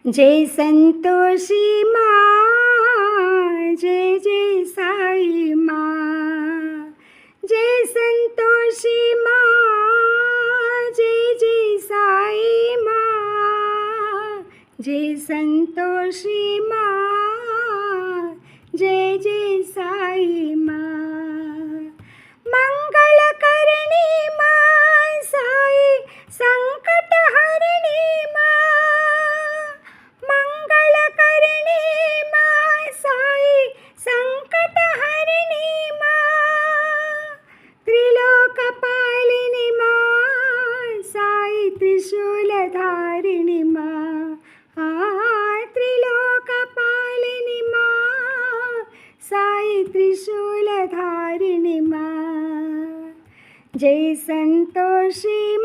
जय संतोषी माँ, जय जय साई माँ। जय संतोषी माँ, जय जय साई माँ। जय संतोषी माँ, जय जय साई माँ। मंगलकरणी माँ, साई संकटहरणी माँ। मंगलकरणी माँ, साई संकटहरणी माँ। त्रिलोकपालिनी माँ, साई त्रिशूलधारिणी माँ। त्रिलोकपालिनी माँ, साई त्रिशूलधारिणी माँ। जय संतोषी